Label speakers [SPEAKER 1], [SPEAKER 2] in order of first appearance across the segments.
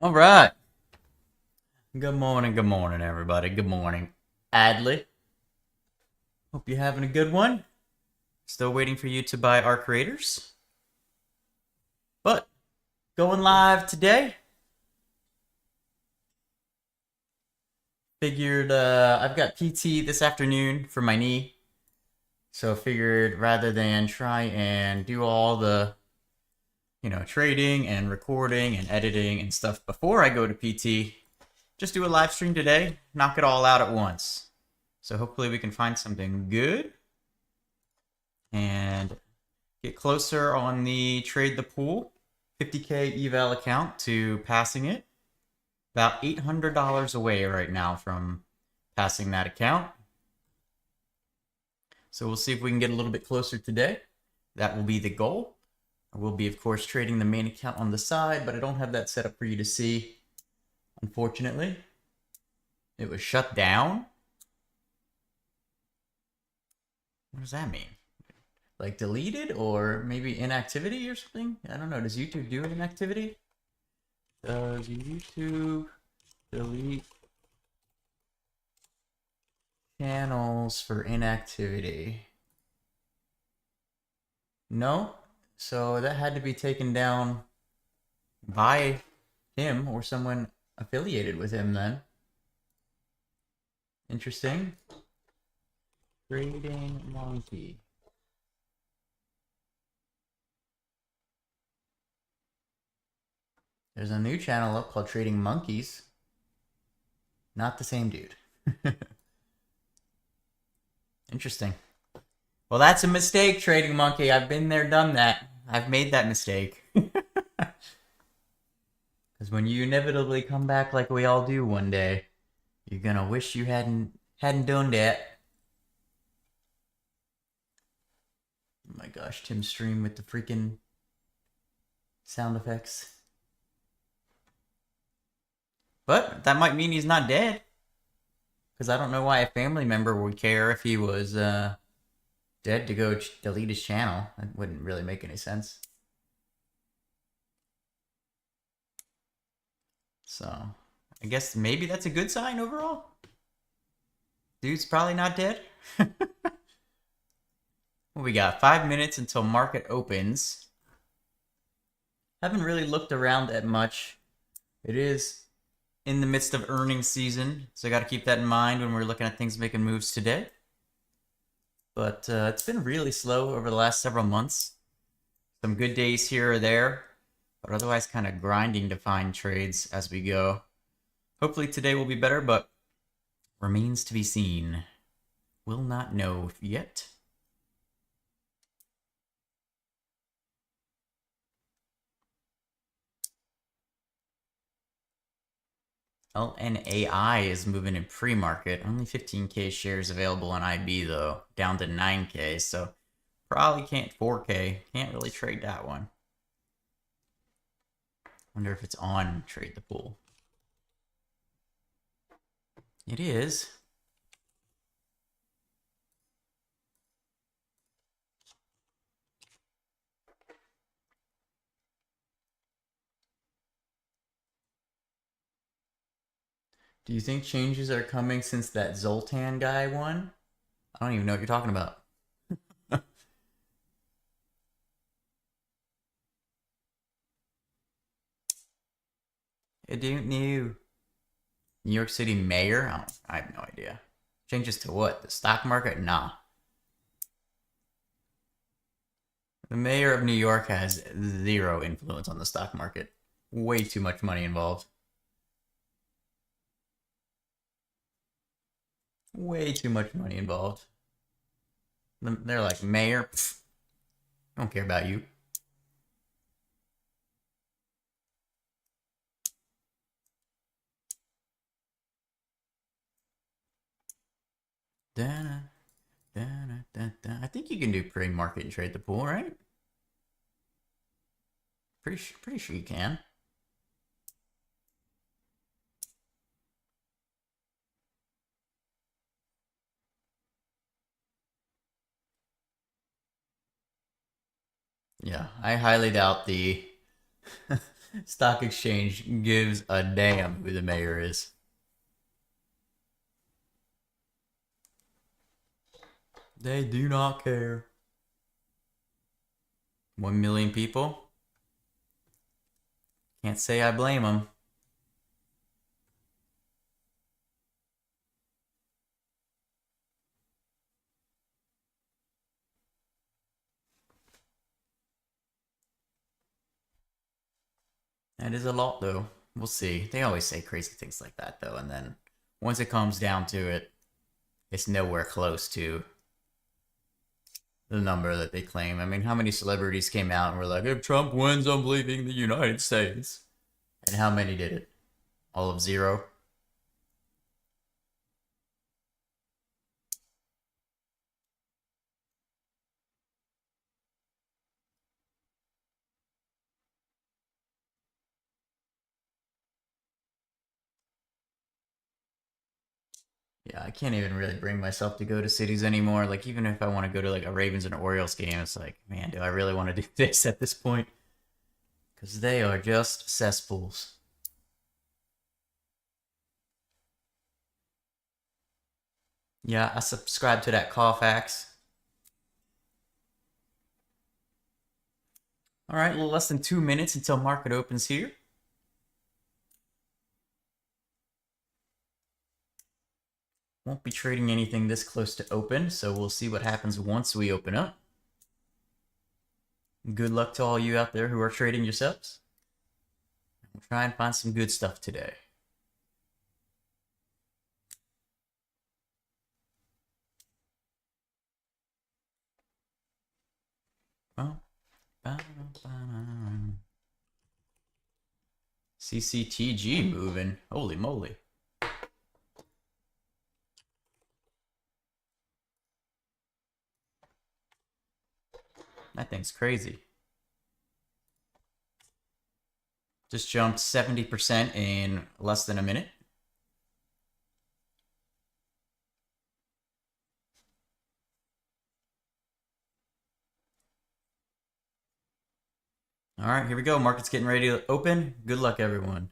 [SPEAKER 1] All right. Good morning, everybody. Good morning, Adley. Hope you're having a good one. Still waiting for you to buy our creators, but going live today. Figured I've got PT this afternoon for my knee, so figured rather than try and do all the trading and recording and editing and stuff before I go to PT, just do a live stream today, knock it all out at once. So hopefully we can find something good and get closer on the trade the pool 50K eval account to passing it. About $800 away right now from passing that account. So we'll see if we can get a little bit closer today. That will be the goal. I will be, of course, trading the main account on the side, but I don't have that set up for you to see, unfortunately. It was shut down. What does that mean? Like deleted or maybe inactivity or something? I don't know. Does YouTube do an inactivity? Does YouTube delete channels for inactivity? No. So that had to be taken down by him or someone affiliated with him then. Interesting. Trading Monkey. There's a new channel up called Trading Monkeys. Not the same dude. Interesting. Well, that's a mistake, Trading Monkey. I've been there, done that. I've made that mistake. Because when you inevitably come back like we all do one day, you're gonna wish you hadn't done that. Oh my gosh, Tim's stream with the freaking sound effects. But that might mean he's not dead. Because I don't know why a family member would care if he was dead to go delete his channel. That wouldn't really make any sense. So, I guess maybe that's a good sign overall. Dude's probably not dead. Well, we got 5 minutes until market opens. Haven't really looked around that much. It is in the midst of earnings season, so I got to keep that in mind when we're looking at things making moves today. But it's been really slow over the last several months. Some good days here or there, but otherwise kind of grinding to find trades as we go. Hopefully today will be better, but remains to be seen. Will not know yet. LNAI is moving in pre-market. Only 15K shares available on IB though, down to 9K, so probably can't 4K. Can't really trade that one. Wonder if it's on Trade the Pool. It is. Do you think changes are coming since that Zoltan guy won? I don't even know what you're talking about. I don't know. New York City mayor? I have no idea. Changes to what? The stock market? Nah. The mayor of New York has zero influence on the stock market. Way too much money involved. Way too much money involved. They're like, mayor, pfft, I don't care about you. Da, da, da, da. I think you can do pre-market and trade the pool, right? Pretty sure you can. Yeah, I highly doubt the Stock exchange gives a damn who the mayor is. They do not care. 1 million people? Can't say I blame them. That is a lot, though. We'll see. They always say crazy things like that, though, and then once it comes down to it, it's nowhere close to the number that they claim. I mean, how many celebrities came out and were like, if Trump wins, I'm leaving the United States? And how many did it? All of 0? Yeah, I can't even really bring myself to go to cities anymore. Like, even if I want to go to like a Ravens and Orioles game, it's like, man, do I really want to do this at this point? Because they are just cesspools. Yeah, I subscribe to that Carfax. All right, a little less than 2 minutes until market opens here. Won't be trading anything this close to open, so we'll see what happens once we open up. Good luck to all you out there who are trading yourselves. We'll try and find some good stuff today. CCTG moving. Holy moly. That thing's crazy. Just jumped 70% in less than a minute. All right, here we go. Market's getting ready to open. Good luck, everyone.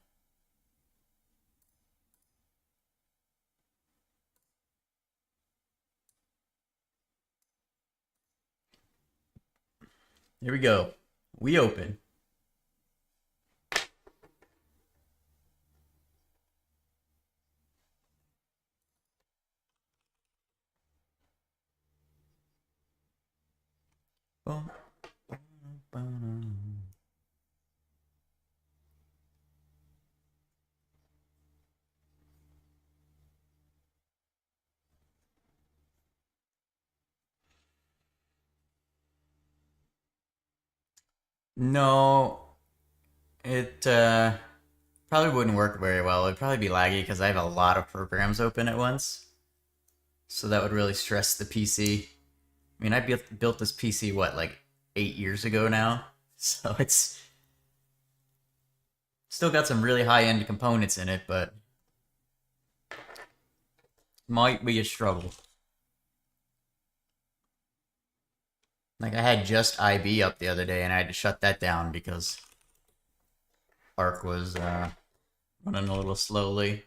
[SPEAKER 1] Here we go. We open. Boom. No, it probably wouldn't work very well. It'd probably be laggy because I have a lot of programs open at once. So that would really stress the PC. I mean, I built this PC, what, like 8 years ago now? So it's still got some really high-end components in it, but might be a struggle. Like, I had just IB up the other day, and I had to shut that down because Arc was running a little slowly.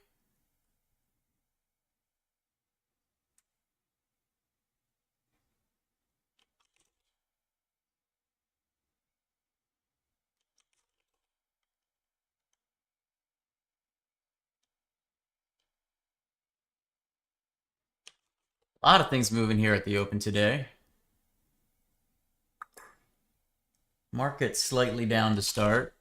[SPEAKER 1] A lot of things moving here at the open today. Market slightly down to start.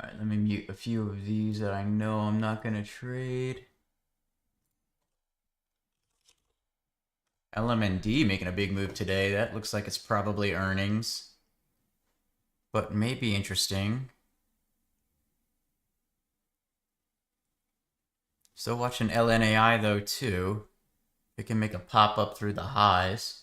[SPEAKER 1] All right, let me mute a few of these that I know I'm not going to trade. LMND making a big move today. That looks like it's probably earnings, but may be interesting. Still watching LNAI though too. It can make a pop up through the highs.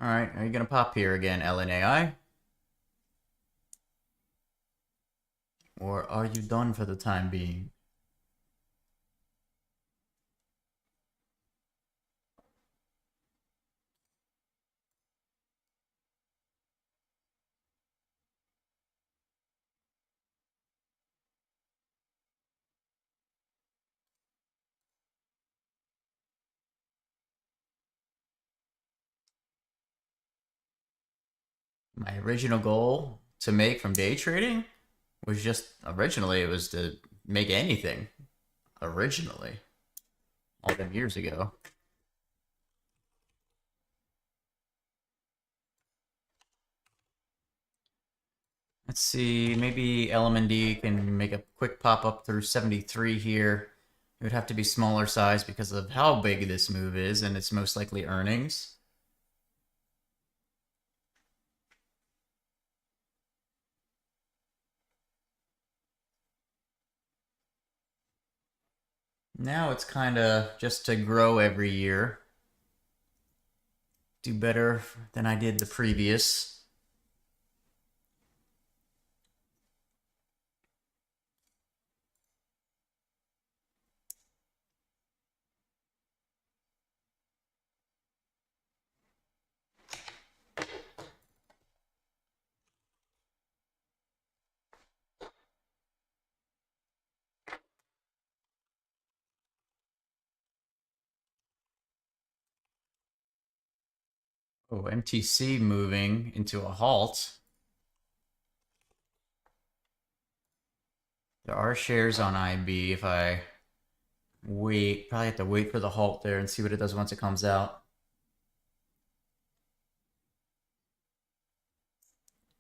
[SPEAKER 1] All right, are you gonna pop here again, LNAI? Or are you done for the time being? My original goal to make from day trading was just originally it was to make anything. Originally, all them years ago. Let's see, maybe LMND can make a quick pop up through 73 here. It would have to be smaller size because of how big this move is, and it's most likely earnings. Now it's kind of just to grow every year. Do better than I did the previous. Oh, MTC moving into a halt. There are shares on IB if I wait. Probably have to wait for the halt there and see what it does once it comes out.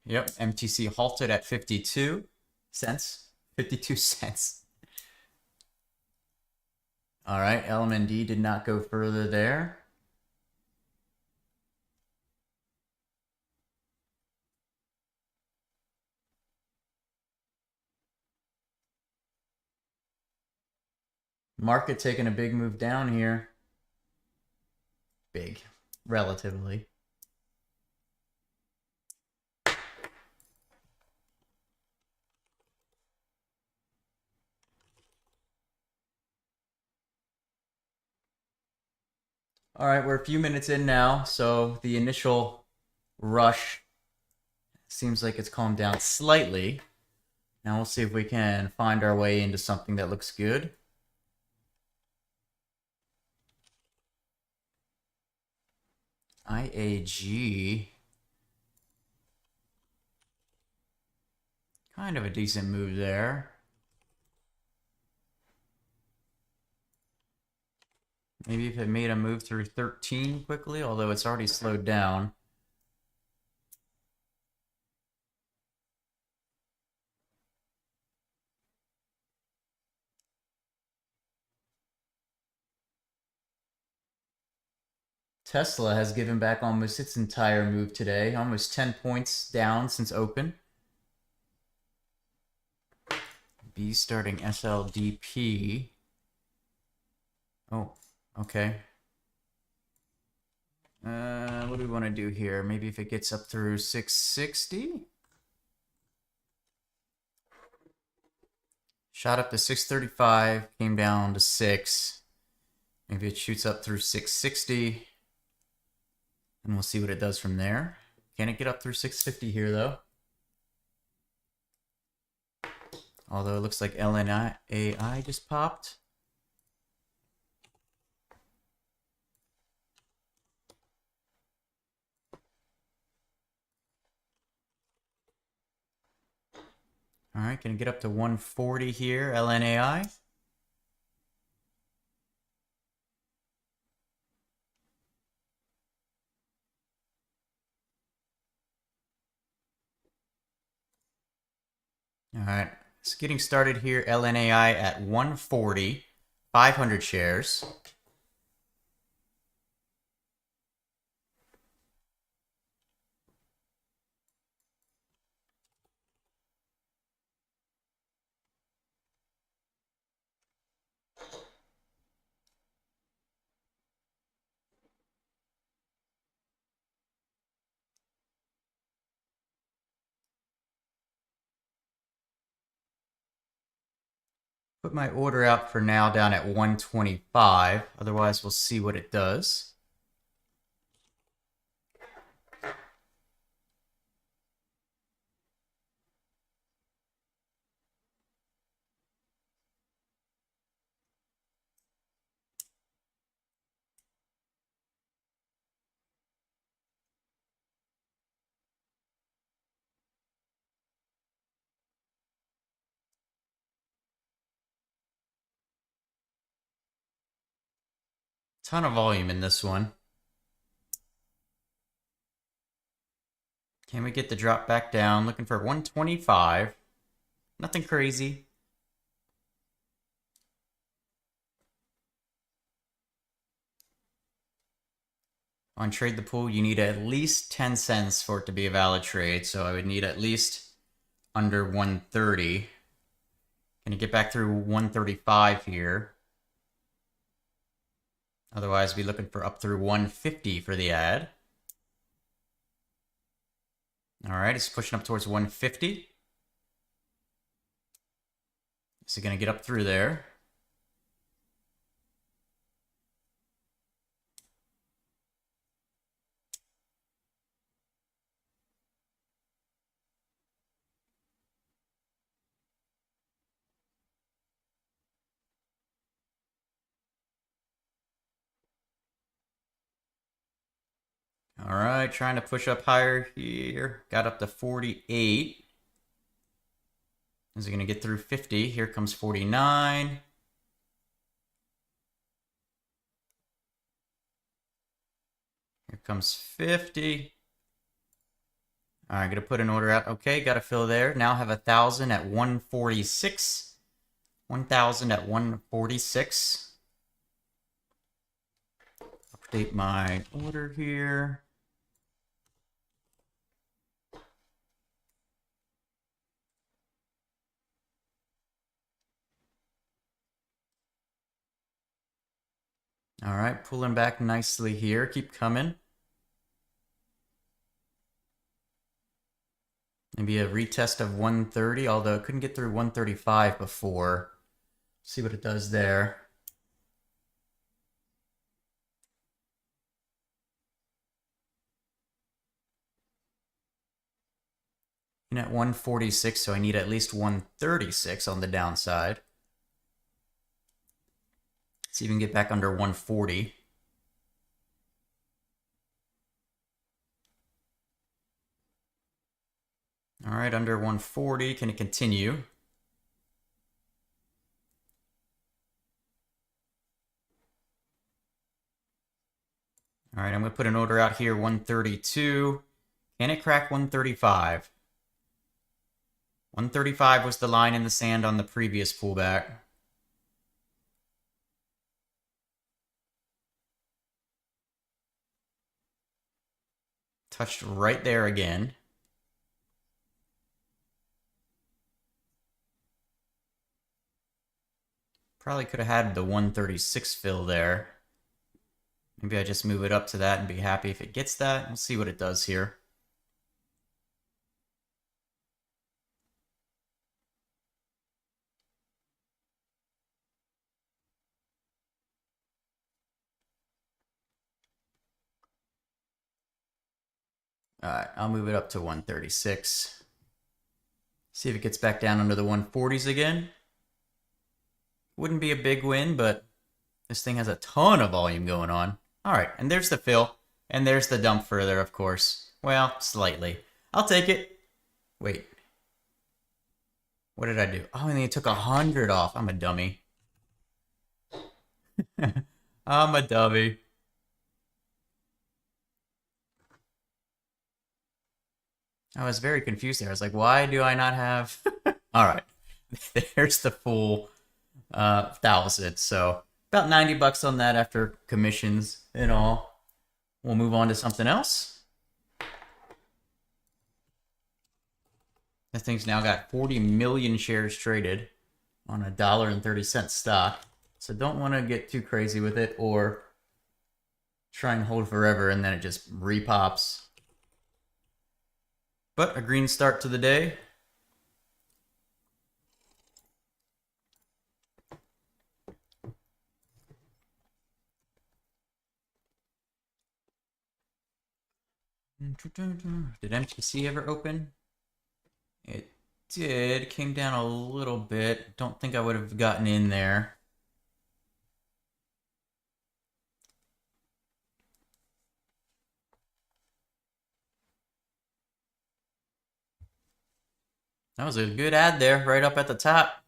[SPEAKER 1] Yep, MTC halted at 52 cents. 52 cents. All right, LMND did not go further there. Market taking a big move down here. Big, relatively. All right, we're a few minutes in now, so the initial rush seems like it's calmed down slightly. Now we'll see if we can find our way into something that looks good. IAG. Kind of a decent move there. Maybe if it made a move through 13 quickly, although it's already slowed down. Tesla has given back almost its entire move today, almost 10 points down since open. B starting SLDP. Oh, okay. What do we want to do here? Maybe if it gets up through 660? Shot up to 635, came down to 6. Maybe it shoots up through 660. And we'll see what it does from there. Can it get up through 650 here, though? Although it looks like LNAI just popped. All right, can it get up to 140 here, LNAI? All right, so getting started here, LNAI at 140, 500 shares. Put my order out for now down at 125. Otherwise, we'll see what it does. Ton of volume in this one. Can we get the drop back down? Looking for 125. Nothing crazy. On Trade the Pool, you need at least 10 cents for it to be a valid trade. So I would need at least under 130. Gonna get back through 135 here. Otherwise, be looking for up through 150 for the ad. All right, it's pushing up towards 150. Is it going to get up through there? All right, trying to push up higher here. Got up to 48. Is it going to get through 50? Here comes 49. Here comes 50. All right, going to put an order out. Okay, got to fill there. Now have 1,000 at 146. 1,000 at 146. Update my order here. All right, pulling back nicely here. Keep coming. Maybe a retest of 130, although it couldn't get through 135 before. See what it does there. And at 146, so I need at least 136 on the downside. Let's even get back under 140. All right, under 140. Can it continue? All right, I'm going to put an order out here, 132. Can it crack 135? 135 was the line in the sand on the previous pullback. Touched right there again. Probably could have had the 136 fill there. Maybe I just move it up to that and be happy if it gets that. We'll see what it does here. All right, I'll move it up to 136. See if it gets back down under the 140s again. Wouldn't be a big win, but this thing has a ton of volume going on. All right, and there's the fill. And there's the dump further, of course. Well, slightly. I'll take it. Wait. What did I do? Oh, and they took 100 off. I'm a dummy. I'm a dummy. I was very confused there. I was like, why do I not have... All right, there's the full 1,000. So about 90 bucks on that after commissions and all. We'll move on to something else. That thing's now got 40 million shares traded on $1.30 stock. So don't want to get too crazy with it or try and hold forever and then it just repops. But a green start to the day. Did MTC ever open? It did. Came down a little bit. Don't think I would have gotten in there. That was a good ad there, right up at the top.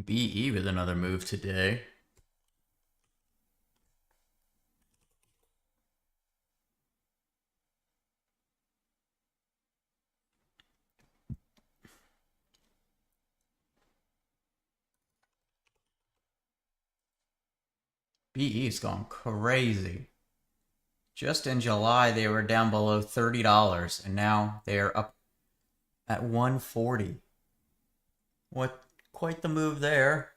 [SPEAKER 1] BE with another move today. BE's gone crazy. Just in July, they were down below $30, and now they are up at 140. What? Quite the move there.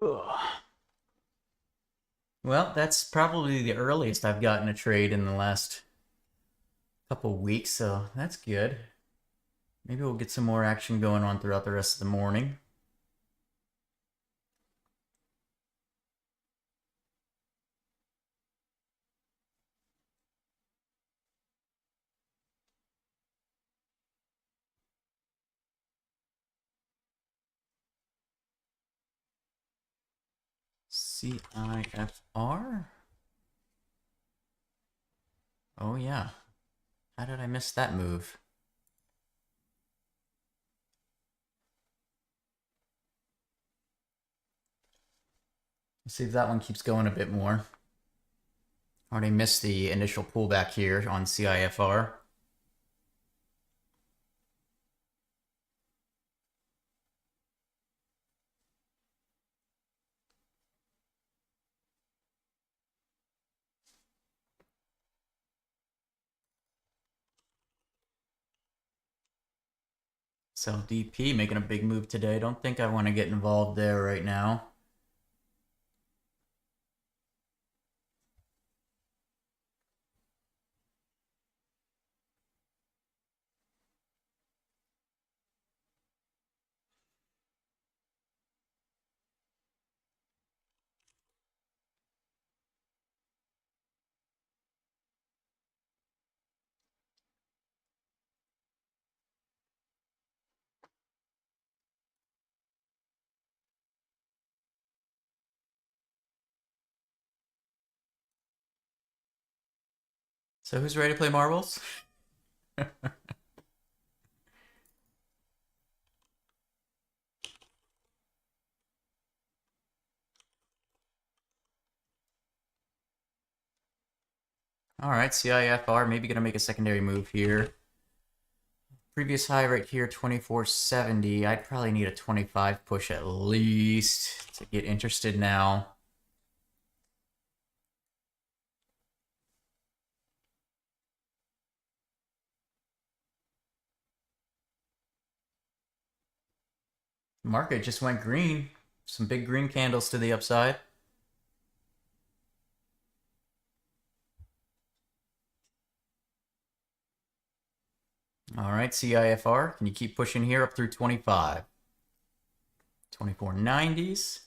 [SPEAKER 1] Ugh. Well, that's probably the earliest I've gotten a trade in the last couple weeks, so that's good. Maybe we'll get some more action going on throughout the rest of the morning. CIFR? Oh yeah. How did I miss that move? Let's see if that one keeps going a bit more. Already missed the initial pullback here on CIFR. So DP making a big move today. Don't think I want to get involved there right now. So who's ready to play marbles? All right, CIFR maybe gonna make a secondary move here. Previous high right here, 2470. I'd probably need a 25 push at least to get interested now. Market just went green. Some big green candles to the upside. All right, CIFR, can you keep pushing here up through 25? 2490s.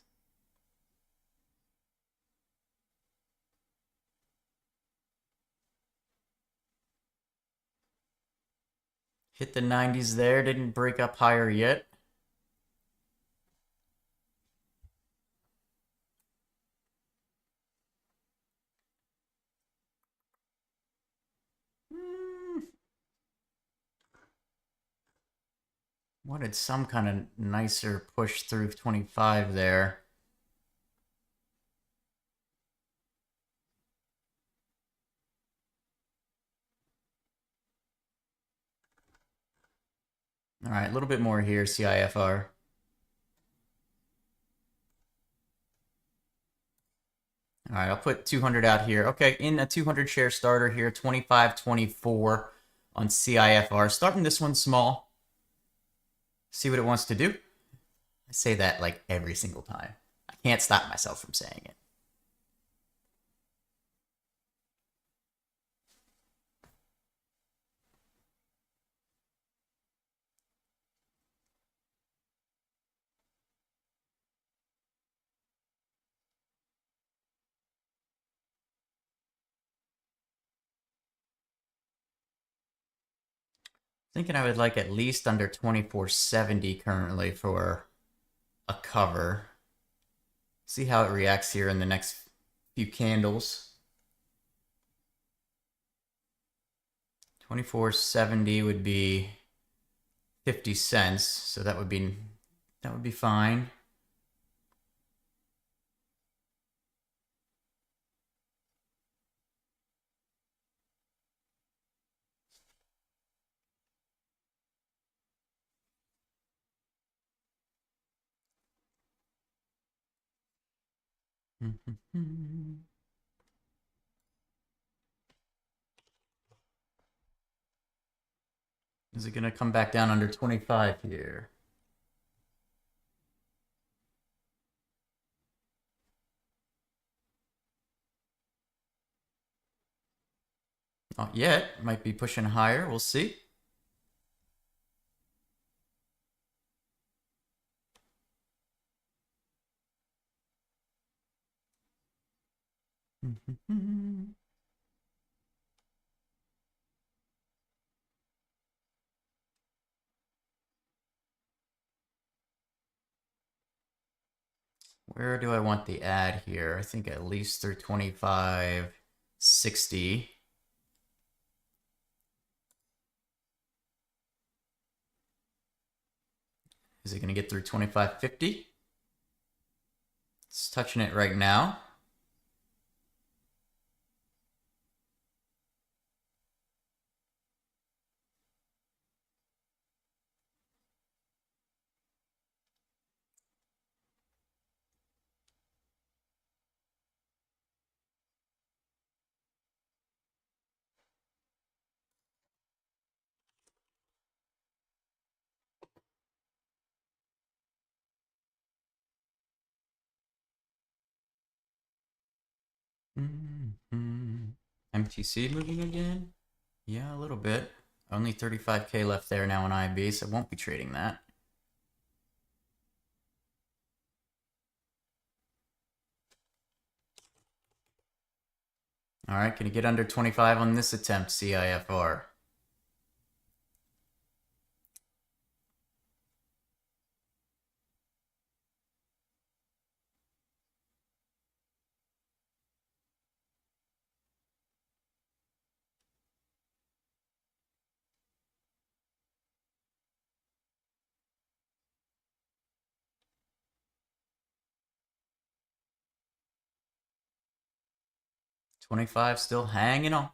[SPEAKER 1] Hit the 90s there, didn't break up higher yet. Wanted some kind of nicer push through 25 there. All right, a little bit more here, CIFR. All right, I'll put 200 out here. Okay, in a 200 share starter here, 25.24 on CIFR. Starting this one small. See what it wants to do. I say that like every single time. I can't stop myself from saying it. Thinking I would like at least under 2470 currently for a cover. See how it reacts here in the next few candles. 2470 would be 50 cents, so that would be fine. Is it going to come back down under 25 here? Not yet. Might be pushing higher. We'll see. Where do I want the ad here? I think at least through 25.60. Is it going to get through 25.50? It's touching it right now. MTC moving again? Yeah, a little bit. Only 35K left there now on IB, so I won't be trading that. All right, can you get under 25 on this attempt, CIFR? $25 still hanging on.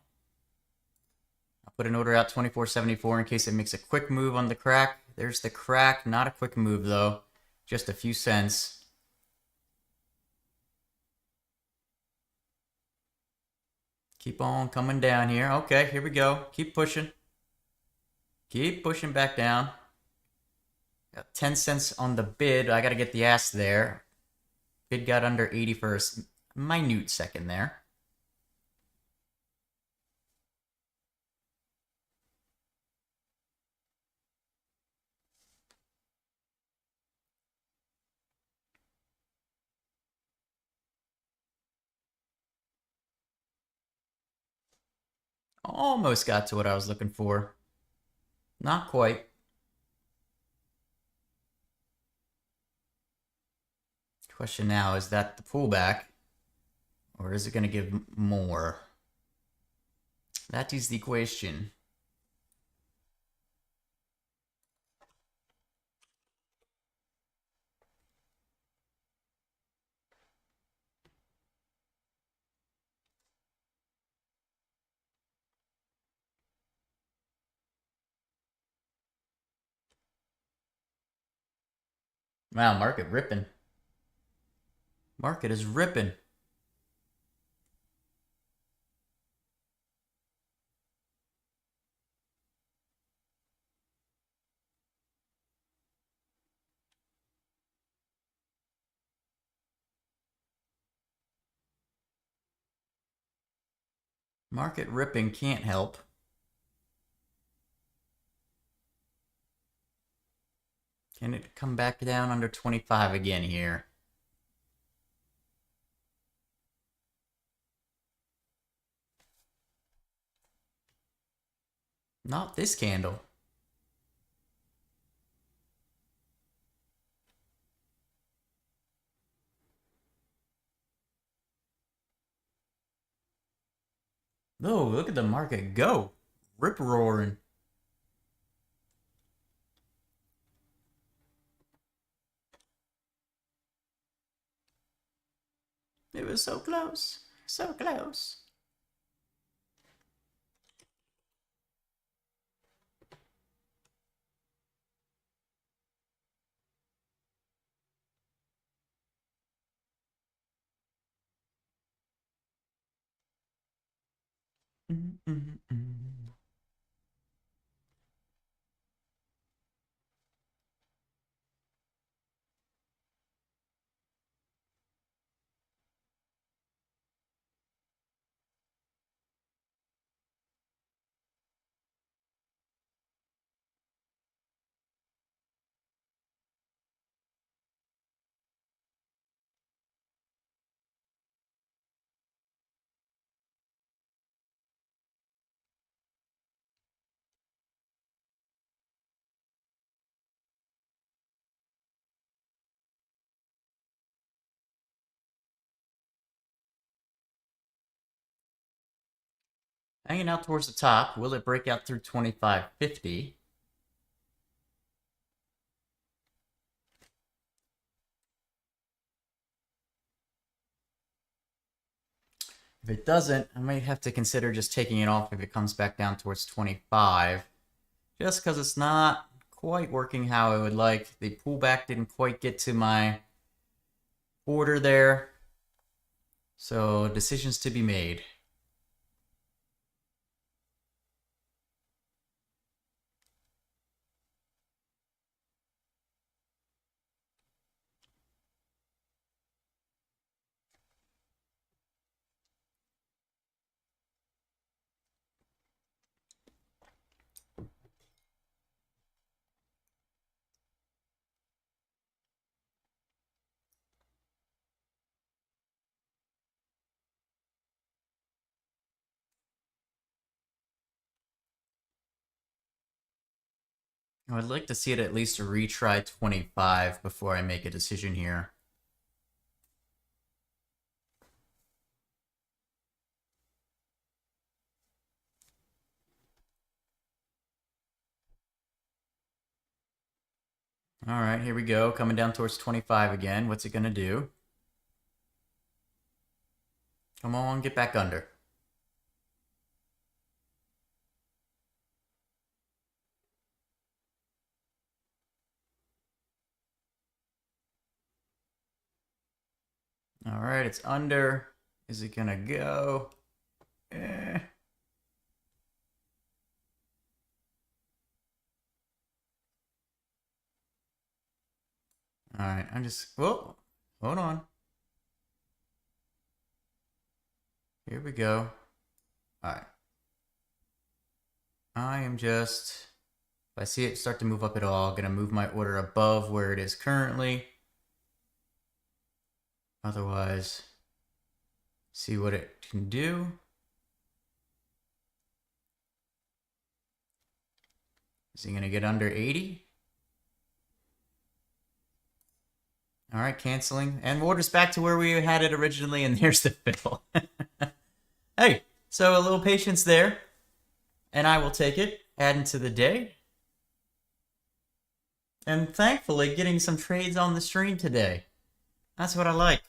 [SPEAKER 1] I'll put an order out 24.74 in case it makes a quick move on the crack. There's the crack. Not a quick move, though. Just a few cents. Keep on coming down here. Okay, here we go. Keep pushing. Keep pushing back down. Got 10 cents on the bid. I got to get the ask there. Bid got under 80 for a minute second there. Almost got to what I was looking for. Not quite. Question now, is that the pullback? Or is it going to give more? That is the question. Wow, market ripping. Market is ripping. Market ripping can't help. Can it come back down under 25 again here? Not this candle. Oh, look at the market go. Rip roaring. It was so close. So close. Hanging out towards the top. Will it break out through 25.50? If it doesn't, I might have to consider just taking it off if it comes back down towards 25. Just because it's not quite working how I would like. The pullback didn't quite get to my order there. So decisions to be made. I'd like to see it at least retry 25 before I make a decision here. All right, here we go. Coming down towards 25 again. What's it going to do? Come on, get back under. All right, it's under. Is it going to go? Alright, I'm just... Whoa! Hold on. Here we go. Alright. I am just... If I see it start to move up at all, I'm going to move my order above where it is currently. Otherwise, see what it can do. Is he going to get under 80? All right, canceling. And order's back to where we had it originally, and there's the fill. Hey, so a little patience there, and I will take it. Add into the day. And thankfully, getting some trades on the stream today. That's what I like.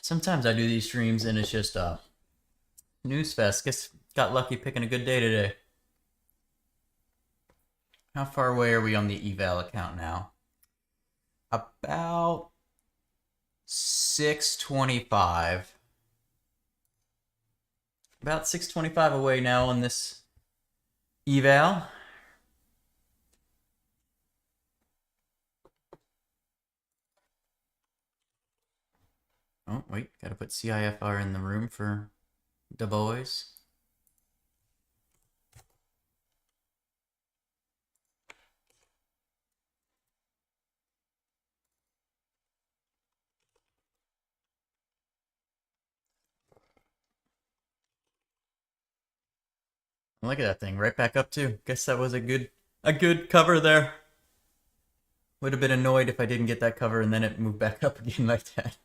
[SPEAKER 1] Sometimes I do these streams, and it's just news fest. Guess got lucky picking a good day today. How far away are we on the eval account now? About 625. About 625 away now on this eval. Oh, wait, gotta put CIFR in the room for the boys. Look at that thing, right back up too. Guess that was a good cover there. Would have been annoyed if I didn't get that cover and then it moved back up again like that.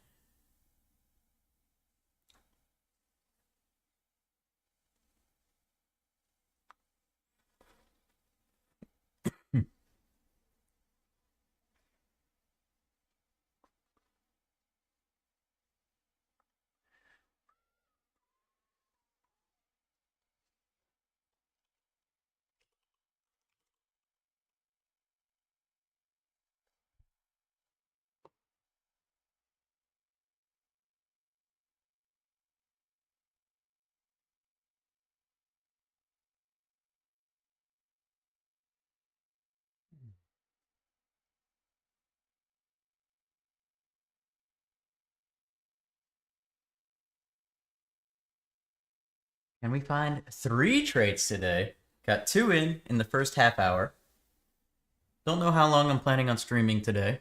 [SPEAKER 1] Can we find 3 trades today? Got 2 in the first half hour. Don't know how long I'm planning on streaming today.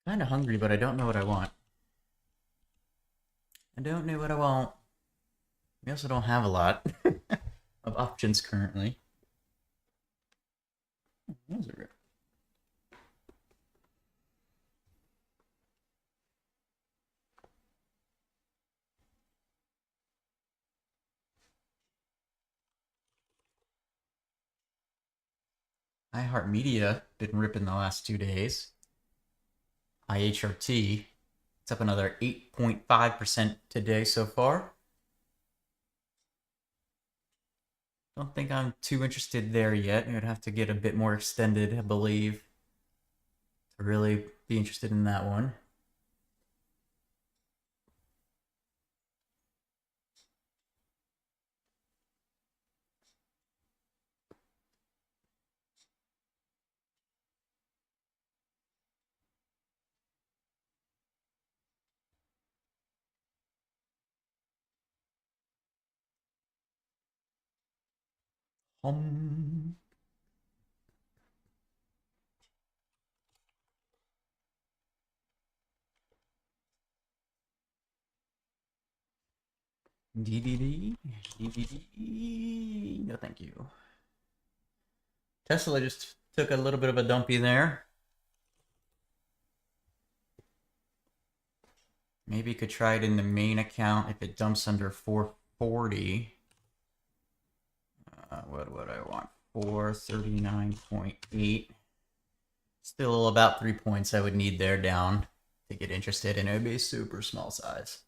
[SPEAKER 1] Kind of hungry, but I don't know what I want. I don't know what I want. We also don't have a lot of options currently. Those are... iHeartMedia been ripping the last 2 days. IHRT, it's up another 8.5% today so far. Don't think I'm too interested there yet. It would have to get a bit more extended, I believe, to really be interested in that one. Hum. DVD. No, thank you. Tesla just took a little bit of a dumpy there. Maybe you could try it in the main account if it dumps under 440. What would I want? 439.8. Still about 3 points I would need there down to get interested, and it would be super small size.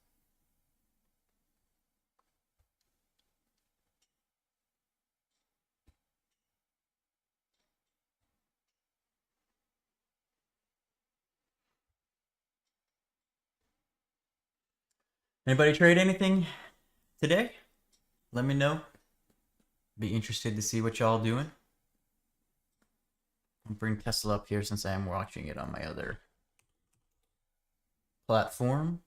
[SPEAKER 1] Anybody trade anything today? Let me know. Be interested to see what y'all doing. I'll bring Tesla up here since I am watching it on my other platform.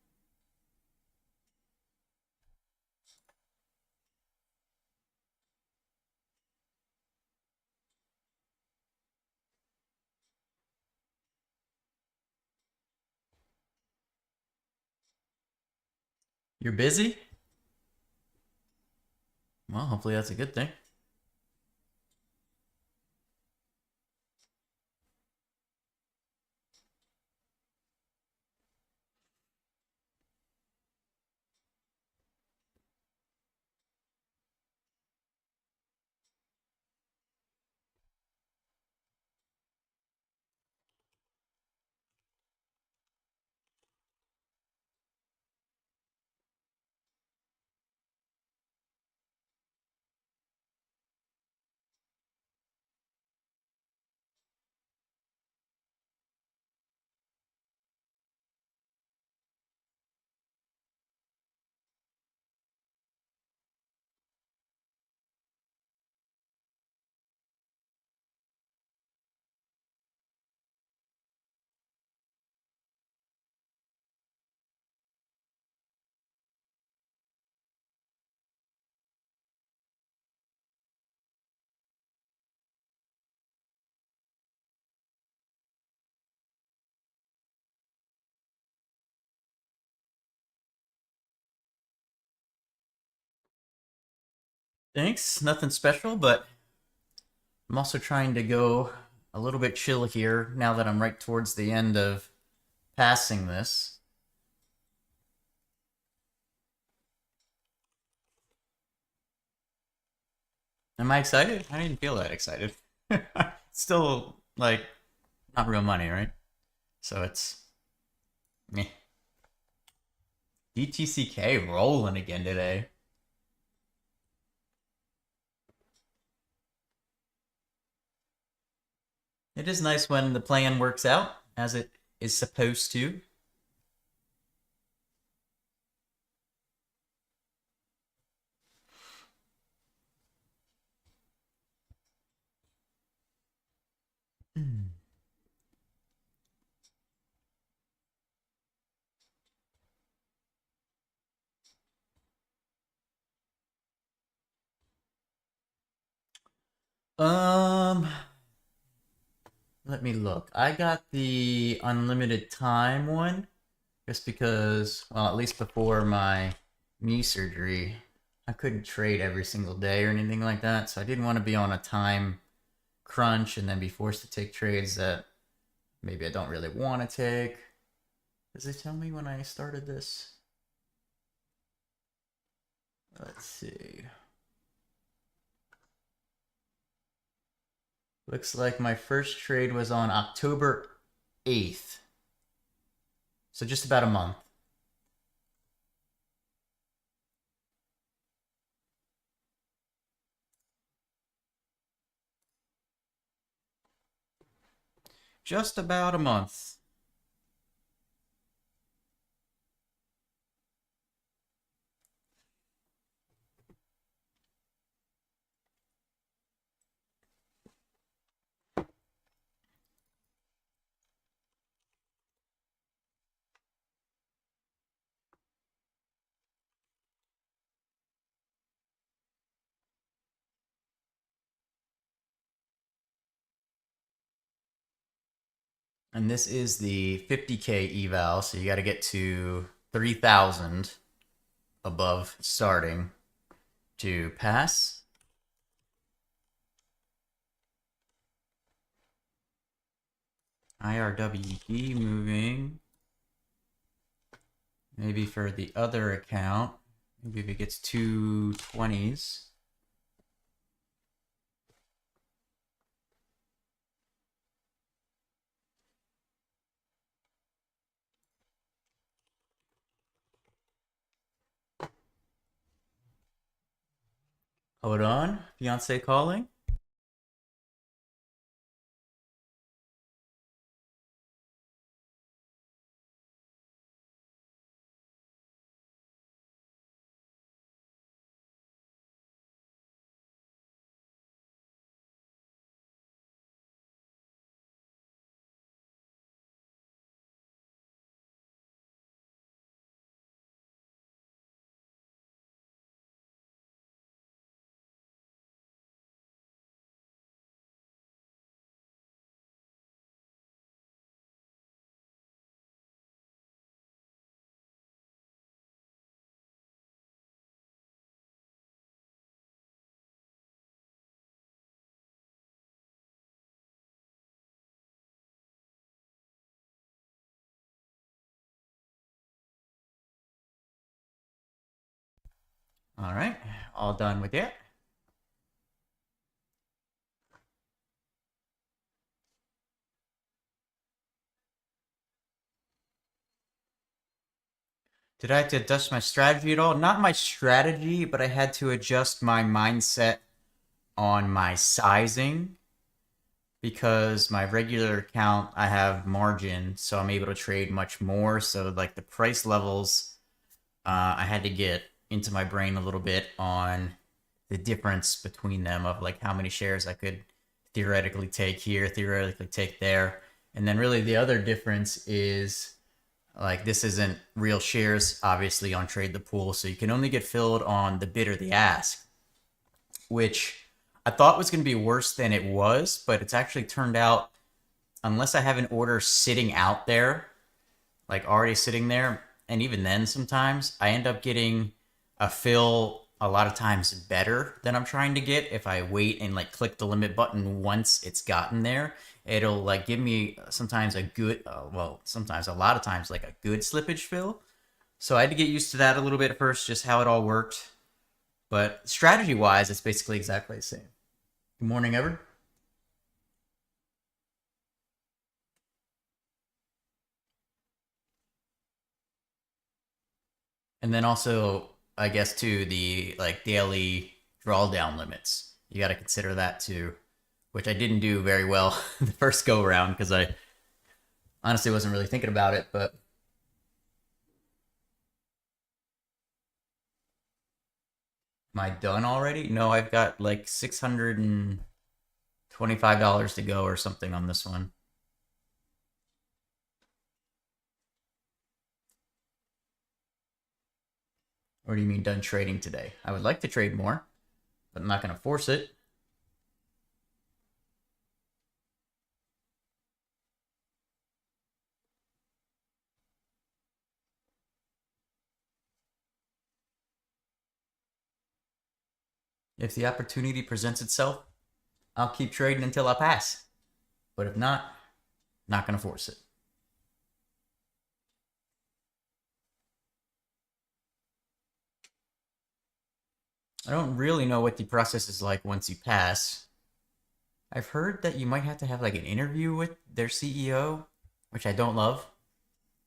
[SPEAKER 1] You're busy? Well, hopefully that's a good thing. Thanks. Nothing special, but I'm also trying to go a little bit chill here now that I'm right towards the end of passing this. Am I excited? I didn't feel that excited. Still, like, not real money, right? So it's meh. DTCK rolling again today. It is nice when the plan works out as it is supposed to. Um, let me look. I got the unlimited time one just because, well, at least before my knee surgery, I couldn't trade every single day or anything like that. So I didn't want to be on a time crunch and then be forced to take trades that maybe I don't really want to take. Does it tell me when I started this? Let's see. Looks like my first trade was on October 8th. So just about a month. Just about a month. And this is the 50K eval, so you got to get to 3,000 above starting to pass. IRWD moving. Maybe for the other account, maybe if it gets 220s. Hold on, fiance calling. All right, all done with it. Did I have to adjust my strategy at all? Not my strategy, but I had to adjust my mindset on my sizing because my regular account, I have margin, so I'm able to trade much more. So like the price levels, I had to get into my brain a little bit on the difference between them of like how many shares I could theoretically take here, theoretically take there. And then really the other difference is like this isn't real shares, obviously, on Trade the Pool, so you can only get filled on the bid or the ask, which I thought was going to be worse than it was, but it's actually turned out, unless I have an order sitting out there, like already sitting there, and even then sometimes I end up getting a fill a lot of times better than I'm trying to get if I wait and like click the limit button once it's gotten there. It'll like give me sometimes a good, well, sometimes a lot of times like a good slippage fill. So I had to get used to that a little bit at first, just how it all worked. But strategy wise, it's basically exactly the same. Good morning, Ever. And then also, I guess too, the like daily drawdown limits. You got to consider that too, which I didn't do very well the first go around because I honestly wasn't really thinking about it. But am I done already? No, I've got like $625 to go or something on this one. Or do you mean done trading today? I would like to trade more, but I'm not going to force it. If the opportunity presents itself, I'll keep trading until I pass. But if not going to force it. I don't really know what the process is like once you pass. I've heard that you might have to have like an interview with their CEO, which I don't love.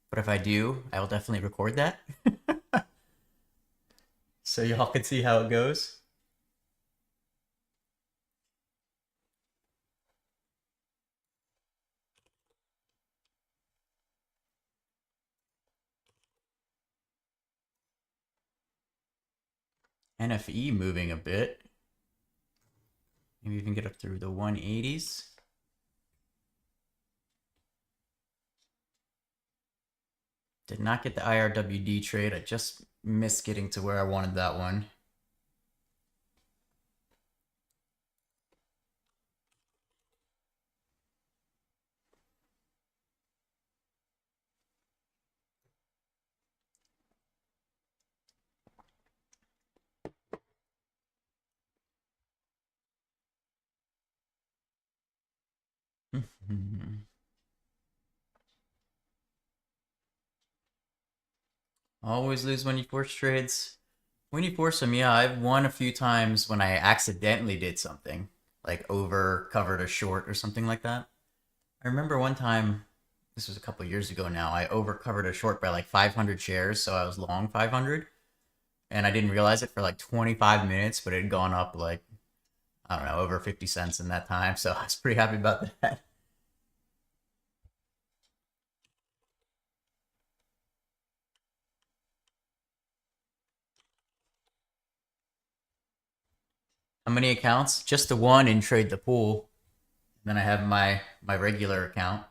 [SPEAKER 1] But if I do, I will definitely record that. So y'all can see how it goes. NFE moving a bit. Maybe even get up through the 180s. Did not get the IRWD trade. I just missed getting to where I wanted that one. Always lose when you force trades. When you force them, yeah, I've won a few times when I accidentally did something, like over covered a short or something like that. I remember one time, this was a couple years ago now, I over covered a short by like 500 shares, so I was long 500, and I didn't realize it for like 25 minutes, but it had gone up like, I don't know, over 50 cents in that time, so I was pretty happy about that. How many accounts? Just the one in Trade the Pool. Then I have my regular account.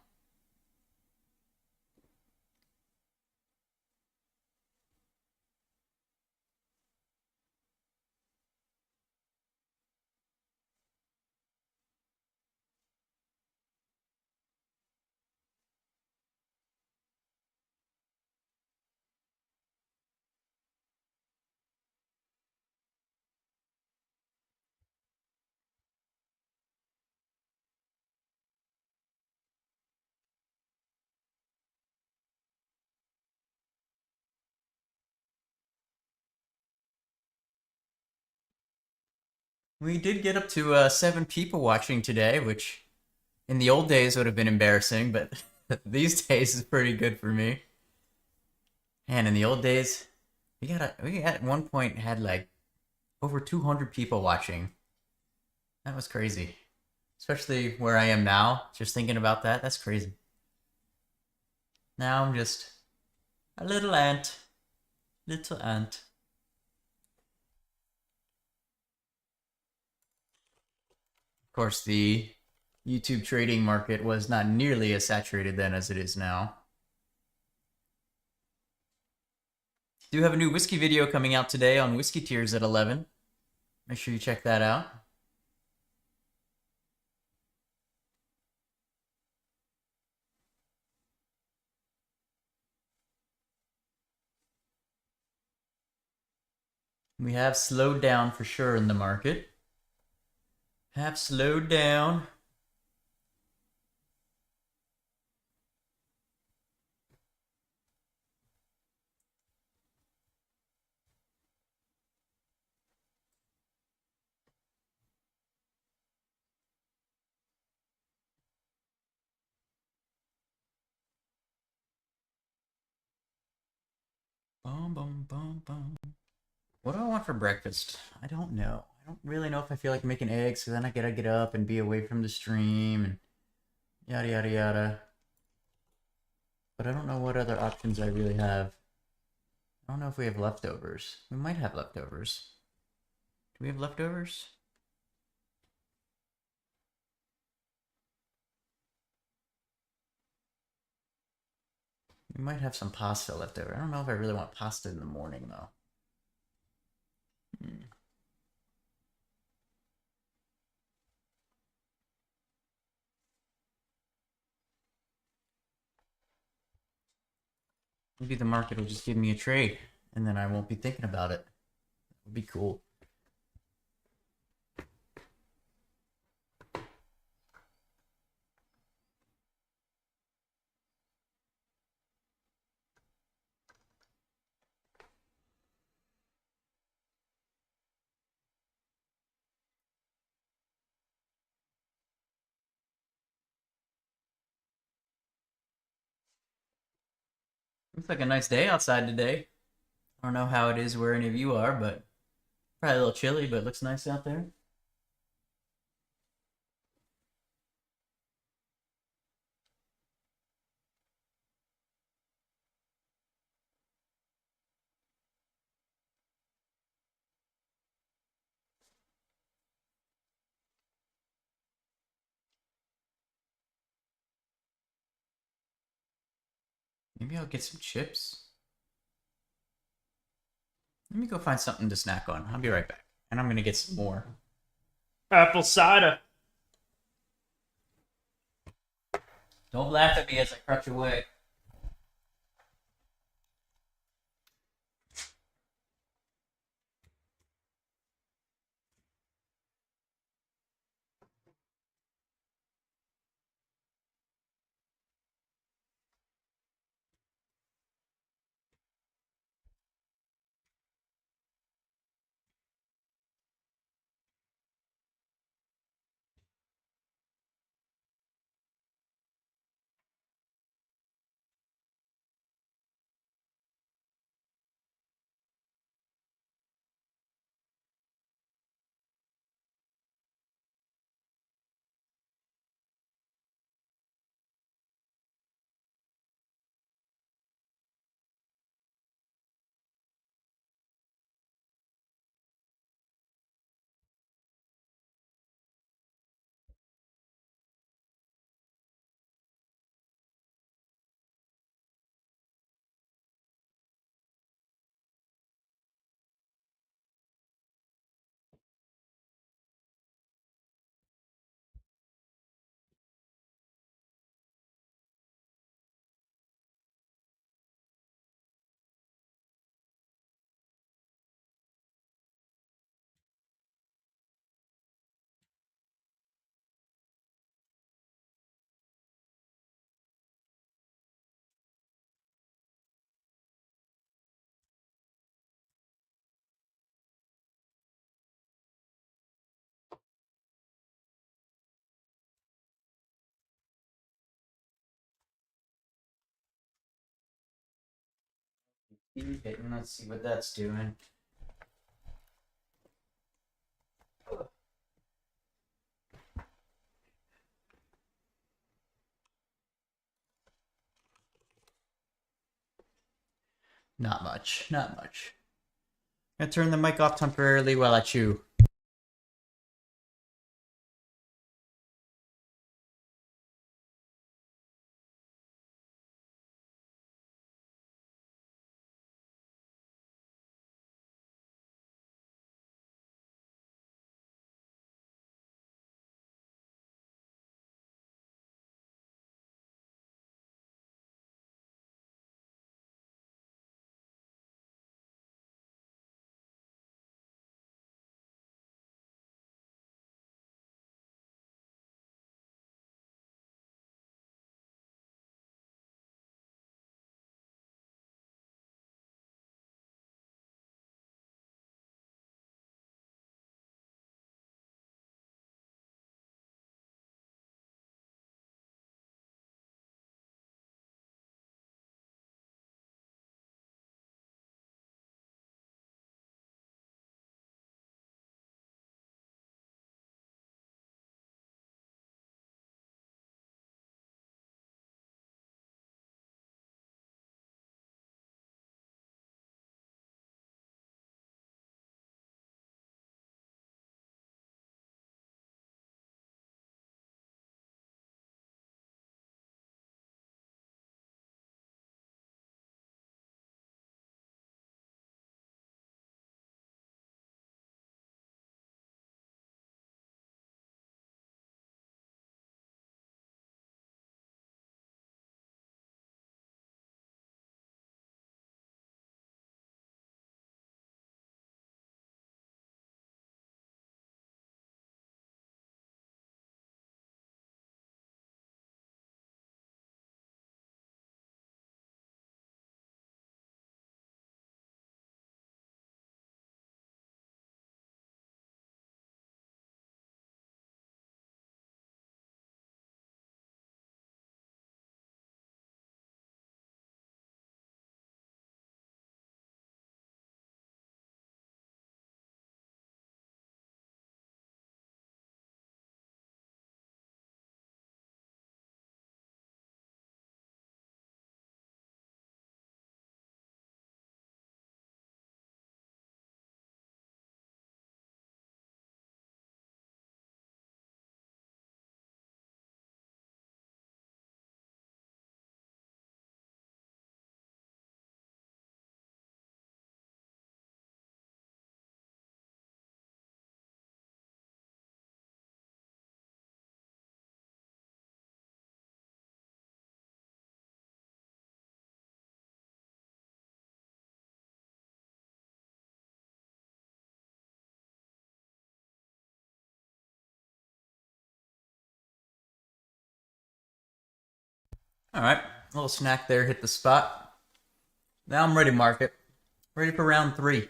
[SPEAKER 1] We did get up to 7 people watching today, which in the old days would have been embarrassing, but these days is pretty good for me. And in the old days, we at one point had like over 200 people watching. That was crazy. Especially where I am now, just thinking about that, that's crazy. Now I'm just a little ant. Little ant. Of course, the YouTube trading market was not nearly as saturated then as it is now. Do have a new whiskey video coming out today on whiskey tiers at 11. Make sure you check that out. We have slowed down for sure in the market. Have slowed down. Boom, boom, boom, boom. What do I want for breakfast? I don't know. I don't really know if I feel like making eggs, because then I gotta get up and be away from the stream and yada yada yada. But I don't know what other options I really have. I don't know if we have leftovers. We might have leftovers. Do we have leftovers? We might have some pasta left over. I don't know if I really want pasta in the morning, though. Maybe the market will just give me a trade, and then I won't be thinking about it. It would be cool. Looks like a nice day outside today. I don't know how it is where any of you are, but probably a little chilly, but it looks nice out there. Maybe I'll get some chips. Let me go find something to snack on. I'll be right back. And I'm gonna get some more apple cider. Don't laugh at me as I crutch away. Hitting. Let's see what that's doing. Not much. Not much. I'm gonna turn the mic off temporarily while I chew. All right, a little snack there hit the spot. Now I'm ready, market. Ready for round 3.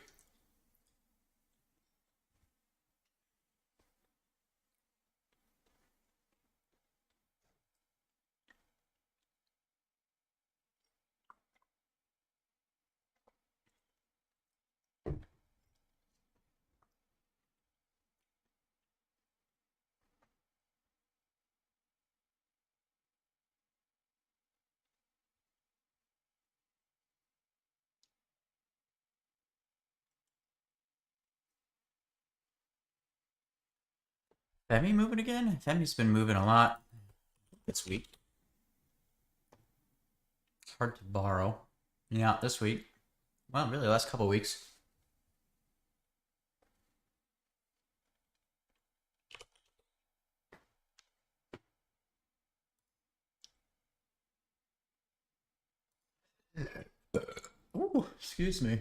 [SPEAKER 1] Femi moving again? Femi's been moving a lot this week. It's hard to borrow. Yeah, this week. Well, really, the last couple weeks. Ooh, excuse me.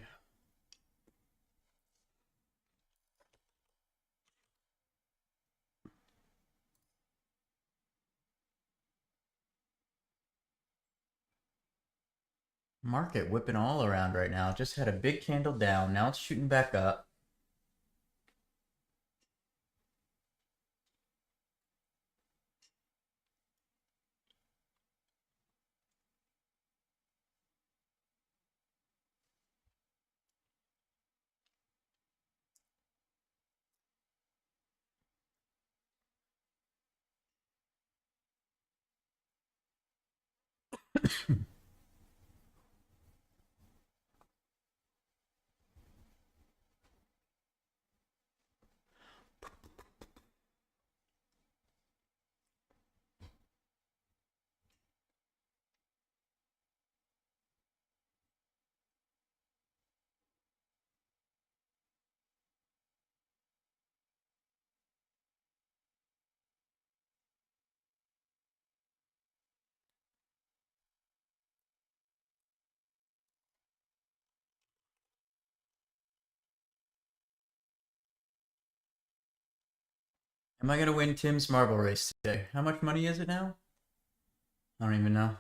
[SPEAKER 1] Market whipping all around right now. Just had a big candle down. Now it's shooting back up. Am I gonna win Tim's marble race today? How much money is it now? I don't even know.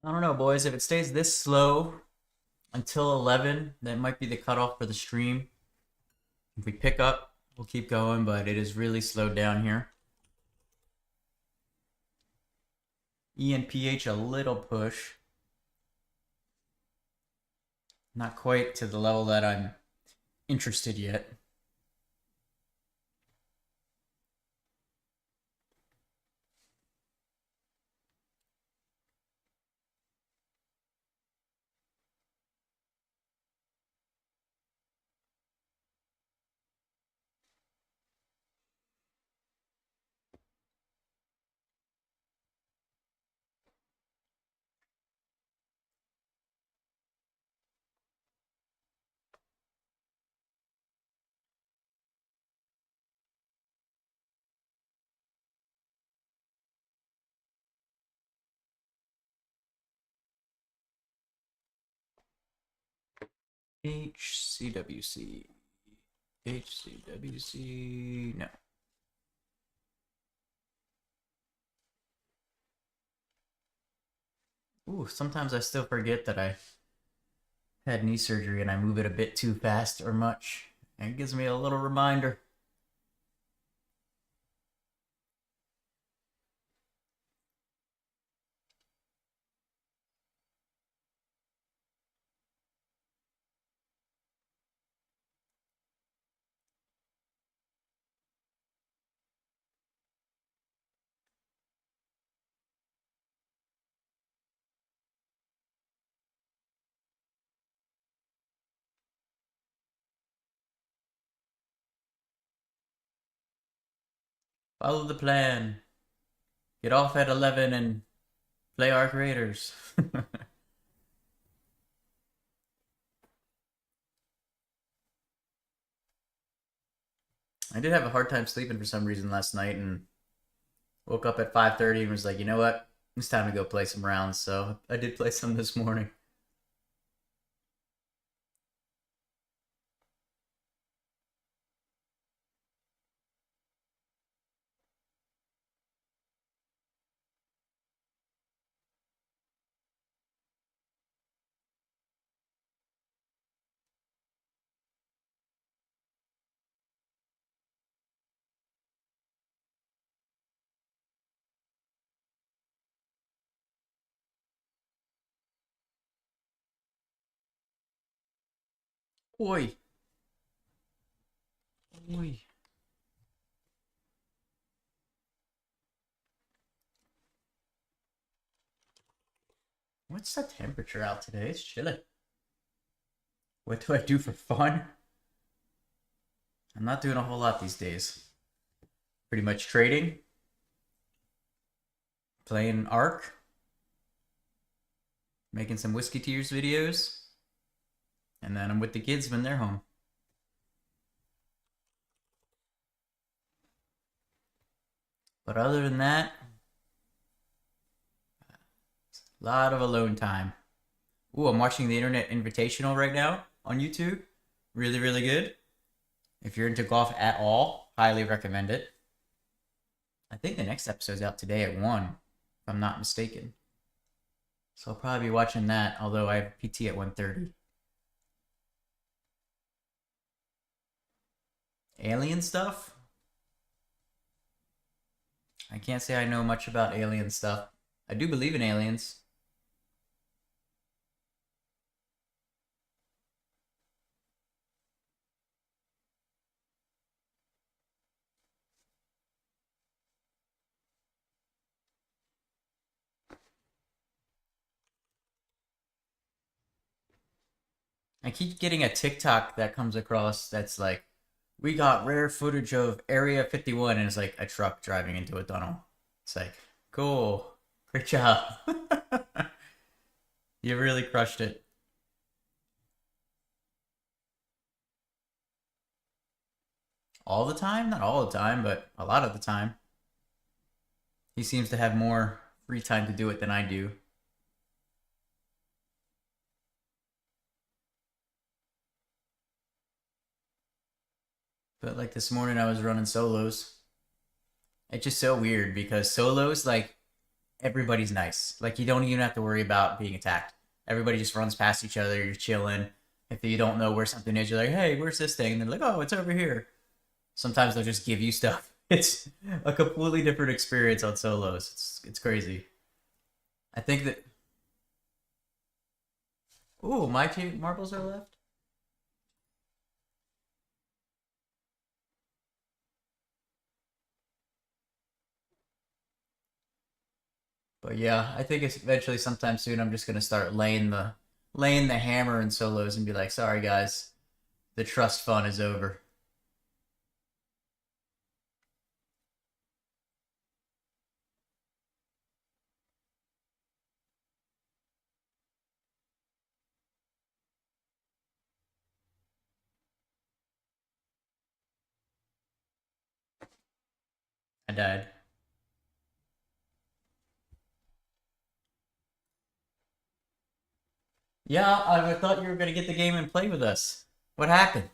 [SPEAKER 1] I don't know, boys. If it stays this slow until 11, that might be the cutoff for the stream. If we pick up, we'll keep going, but it is really slowed down here. ENPH a little push. Not quite to the level that I'm interested yet. HCWC. HCWC. No. Ooh, sometimes I still forget that I had knee surgery and I move it a bit too fast or much. And it gives me a little reminder. Follow the plan. Get off at 11 and play our creators. I did have a hard time sleeping for some reason last night, and woke up at 5:30 and was like, you know what? It's time to go play some rounds. So I did play some this morning. Oi. Oi. What's the temperature out today? It's chilly. What do I do for fun? I'm not doing a whole lot these days. Pretty much trading, playing Ark, making some Whiskey Tears videos, and then I'm with the kids when they're home. But other than that, a lot of alone time. Ooh, I'm watching the Internet Invitational right now on YouTube. Really, really good. If you're into golf at all, highly recommend it. I think the next episode's out today at 1, if I'm not mistaken. So I'll probably be watching that, although I have PT at 1:30. Alien stuff? I can't say I know much about alien stuff. I do believe in aliens. I keep getting a TikTok that comes across that's like, we got rare footage of Area 51, and it's like a truck driving into a tunnel. It's like, cool. Great job. You really crushed it. All the time? Not all the time, but a lot of the time. He seems to have more free time to do it than I do. But like this morning, I was running solos. It's just so weird because solos, like, everybody's nice. Like, you don't even have to worry about being attacked. Everybody just runs past each other. You're chilling. If you don't know where something is, you're like, hey, where's this thing? And they're like, oh, it's over here. Sometimes they'll just give you stuff. It's a completely different experience on solos. It's crazy. I think that. Ooh, my two marbles are left. But yeah, I think it's eventually sometime soon I'm just gonna start laying the hammer in solos and be like, sorry guys, the trust fund is over. I died. Yeah, I thought you were gonna get the game and play with us. What happened?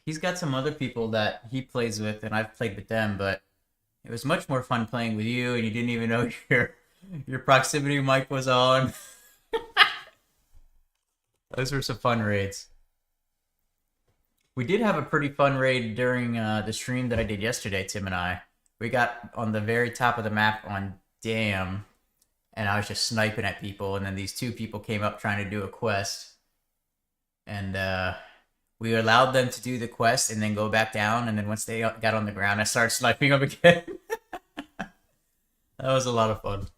[SPEAKER 1] He's got some other people that he plays with, and I've played with them, but it was much more fun playing with you, and you didn't even know your proximity mic was on. Those were some fun raids. We did have a pretty fun raid during the stream that I did yesterday, Tim and I. We got on the very top of the map on Dam, and I was just sniping at people, and then these two people came up trying to do a quest, and we allowed them to do the quest and then go back down, and then once they got on the ground, I started sniping them again. That was a lot of fun.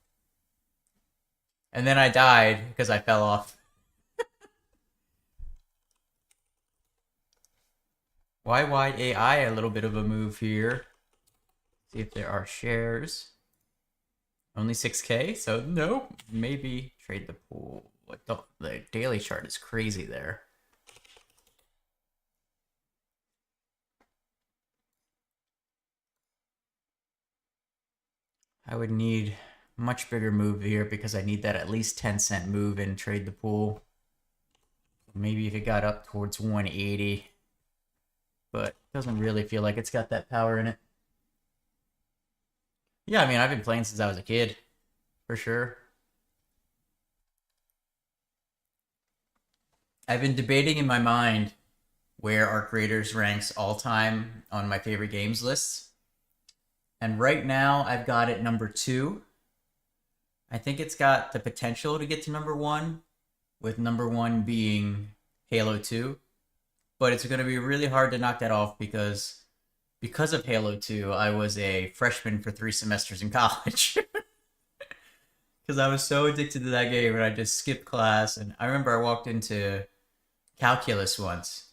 [SPEAKER 1] And then I died because I fell off. Why wide AI? A little bit of a move here. See if there are shares. Only 6K, so no, maybe trade the pool. What the daily chart is crazy there. I would need a much bigger move here because I need that at least 10-cent move and trade the pool. Maybe if it got up towards 180, but it doesn't really feel like it's got that power in it. Yeah, I mean, I've been playing since I was a kid, for sure. I've been debating in my mind where Arc Raiders ranks all time on my favorite games lists. And right now, I've got it number 2. I think it's got the potential to get to number 1, with number 1 being Halo 2. But it's going to be really hard to knock that off because of Halo 2, I was a freshman for 3 semesters in college. Because I was so addicted to that game and I just skipped class. And I remember I walked into calculus once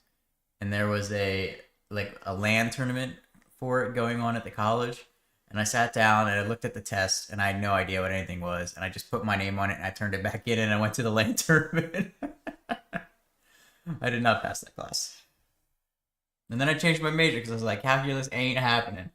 [SPEAKER 1] and there was a LAN tournament for it going on at the college. And I sat down and I looked at the test and I had no idea what anything was. And I just put my name on it and I turned it back in and I went to the LAN tournament. I did not pass that class. And then I changed my major because I was like, calculus ain't happening.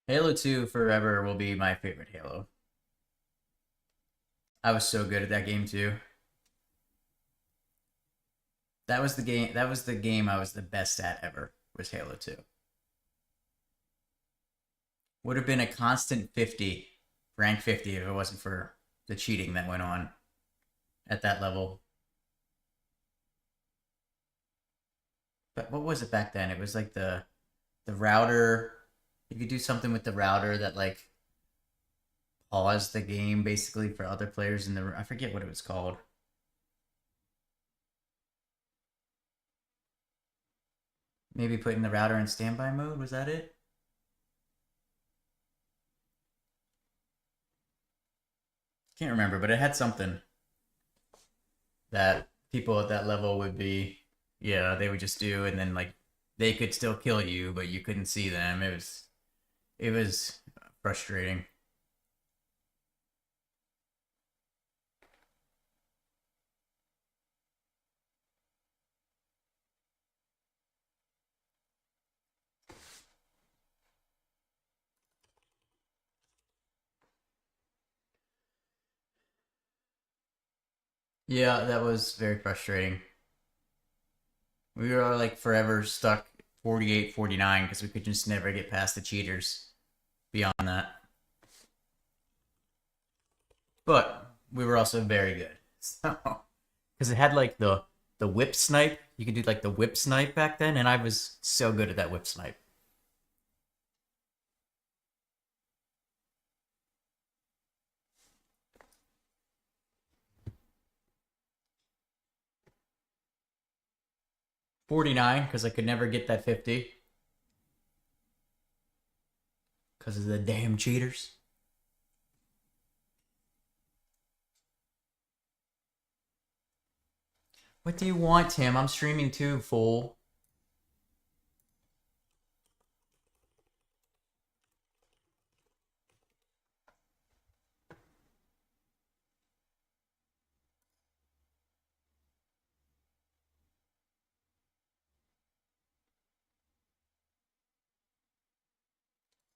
[SPEAKER 1] Halo 2 forever will be my favorite Halo. I was so good at that game too. That was the game I was the best at ever, was Halo 2. Would have been a constant 50, rank 50 if it wasn't for the cheating that went on at that level. But what was it back then? It was like the router. You could do something with the router that like paused the game basically for other players in the. I forget what it was called. Maybe putting the router in standby mode. Was that it? Can't remember, but it had something that people at that level would be. Yeah, they would just do, and then like they could still kill you, but you couldn't see them. It was frustrating. Yeah, that was very frustrating. We were like forever stuck 48, 49 because we could just never get past the cheaters beyond that. But we were also very good. So, because it had like the whip snipe, you could do like the whip snipe back then, and I was so good at that whip snipe. 49 because I could never get that 50 because of the damn cheaters. What do you want, Tim? I'm streaming too, fool.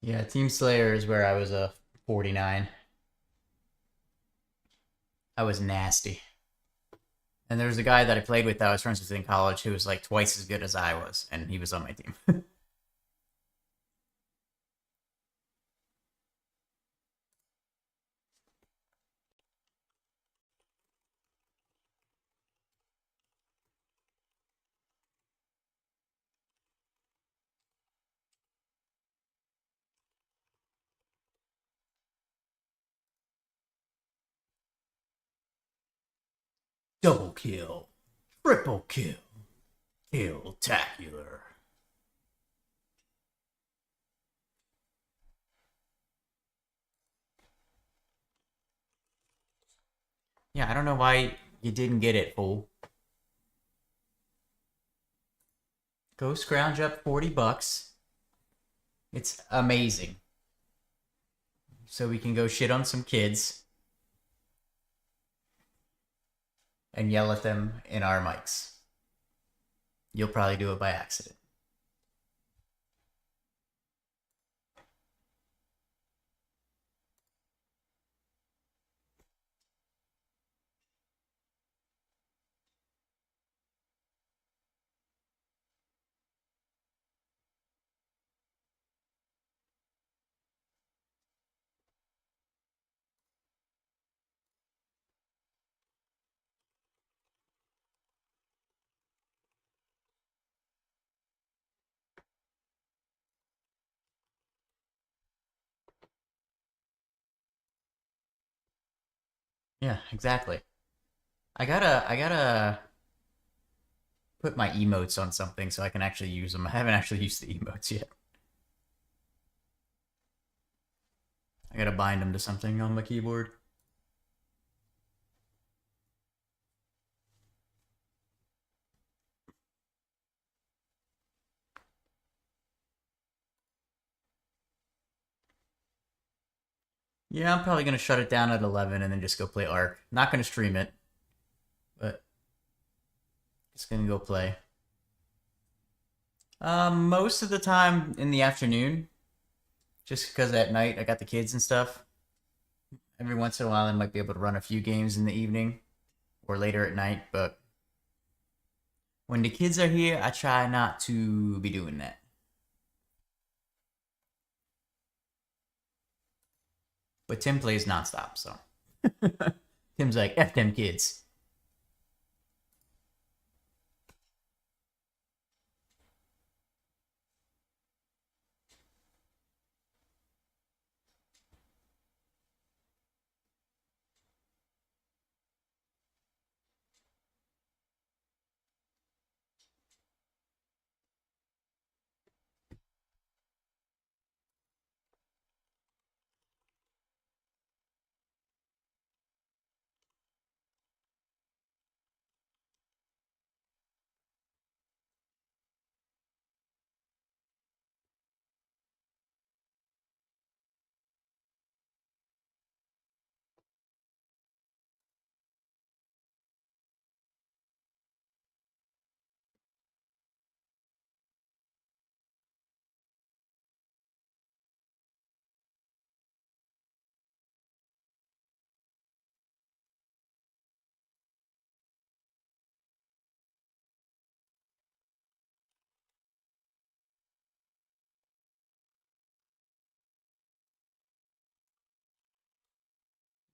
[SPEAKER 1] Yeah, Team Slayer is where I was a 49. I was nasty. And there was a guy that I played with that I was friends with in college who was like twice as good as I was, and he was on my team. Double kill. Triple kill. Kill-tacular. Yeah, I don't know why you didn't get it, fool. Go scrounge up 40 bucks. It's amazing. So we can go shit on some kids and yell at them in our mics. You'll probably do it by accident. Yeah, exactly. I gotta put my emotes on something so I can actually use them. I haven't actually used the emotes yet. I gotta bind them to something on my keyboard. Yeah, I'm probably gonna shut it down at 11 and then just go play Ark. Not gonna stream it, but just gonna go play. Most of the time in the afternoon, just because at night I got the kids and stuff. Every once in a while I might be able to run a few games in the evening or later at night, but when the kids are here, I try not to be doing that. But Tim plays nonstop, so Tim's like, F them kids.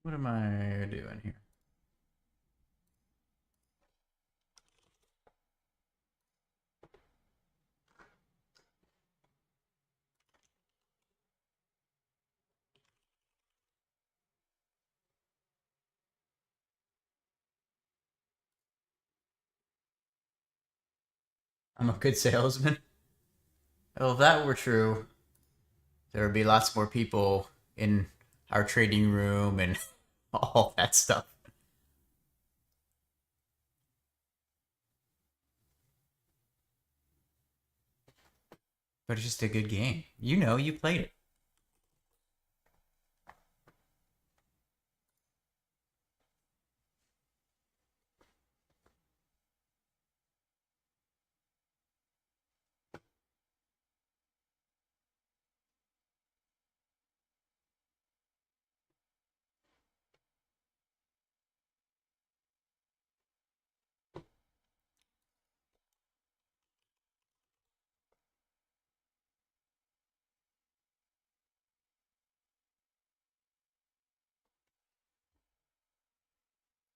[SPEAKER 1] What am I doing here? I'm a good salesman. Well, if that were true, there would be lots more people in our trading room and all that stuff. But it's just a good game. You know, you played it.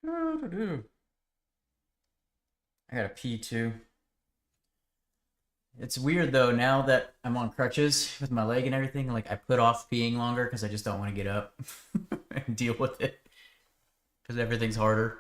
[SPEAKER 1] I got a P2. It's weird though, now that I'm on crutches with my leg and everything, like I put off peeing longer because I just don't want to get up and deal with it because everything's harder.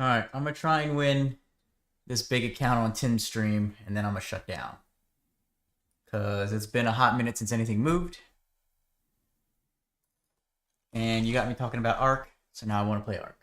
[SPEAKER 1] Alright, I'm gonna try and win this big account on Tim's stream, and then I'm gonna shut down. Because it's been a hot minute since anything moved. And you got me talking about Ark, so now I want to play Ark.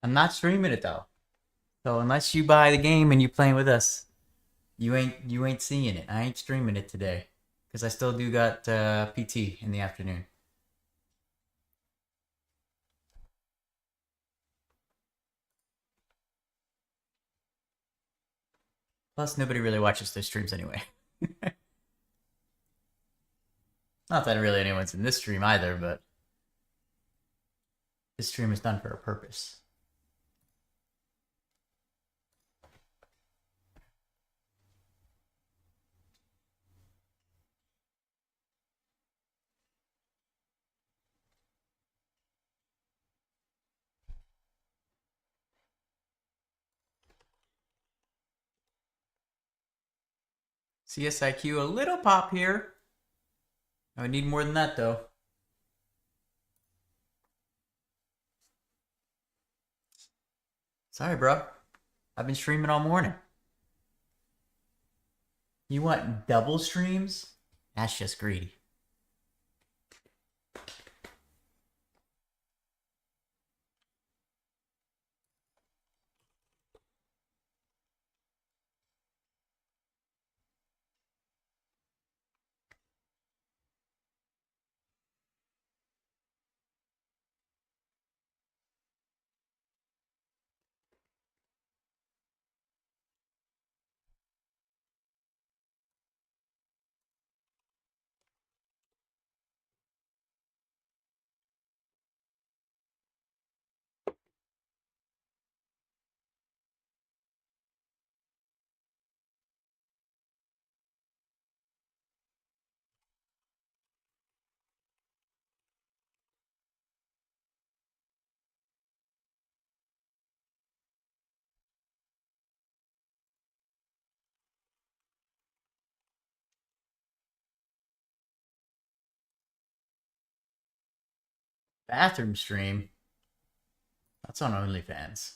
[SPEAKER 1] I'm not streaming it though. So unless you buy the game and you playing with us, you ain't seeing it. I ain't streaming it today. Because I still do got PT in the afternoon. Plus, nobody really watches those streams anyway. Not that really anyone's in this stream either, but this stream is done for a purpose. CSIQ, a little pop here. I would need more than that though. Sorry, bro. I've been streaming all morning. You want double streams? That's just greedy. Bathroom stream? That's on OnlyFans.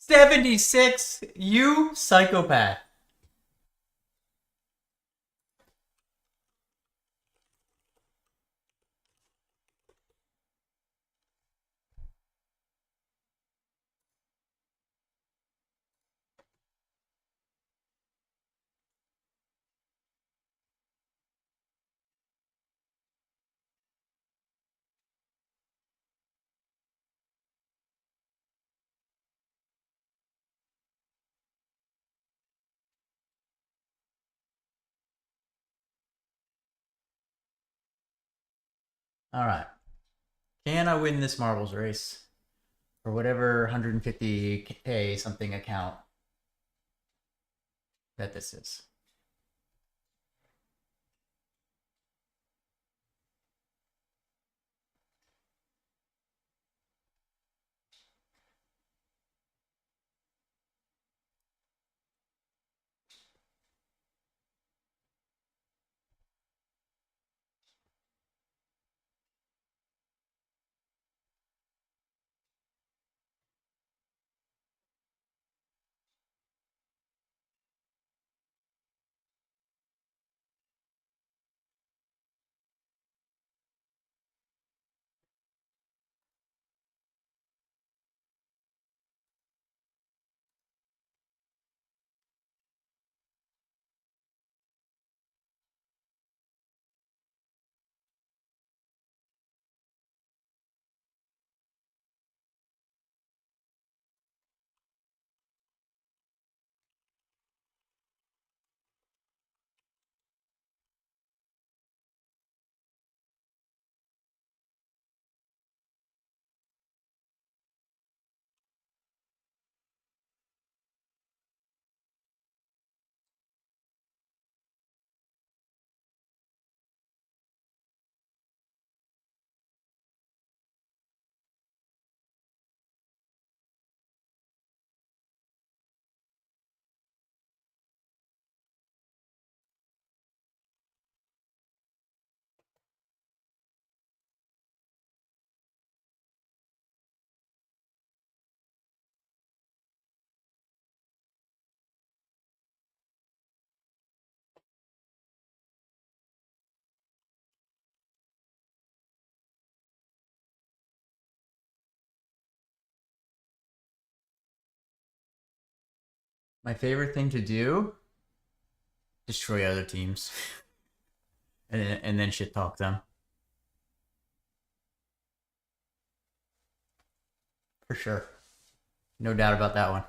[SPEAKER 1] $76, you psychopath. All right. Can I win this marbles race? Or whatever 150K something account that this is. My favorite thing to do: destroy other teams, and then shit talk them. For sure. No doubt about that one.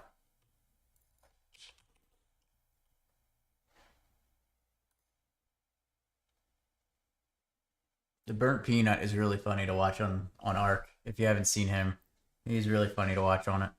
[SPEAKER 1] The burnt peanut is really funny to watch on Arc. If you haven't seen him, he's really funny to watch on it.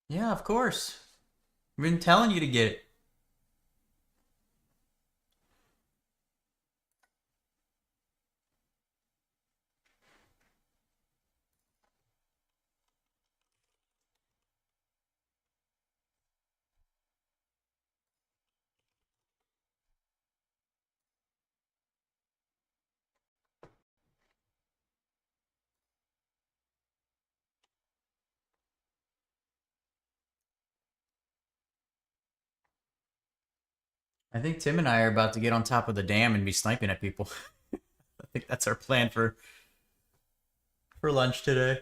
[SPEAKER 1] Yeah, of course. I've been telling you to get it. I think Tim and I are about to get on top of the dam and be sniping at people. I think that's our plan for lunch today.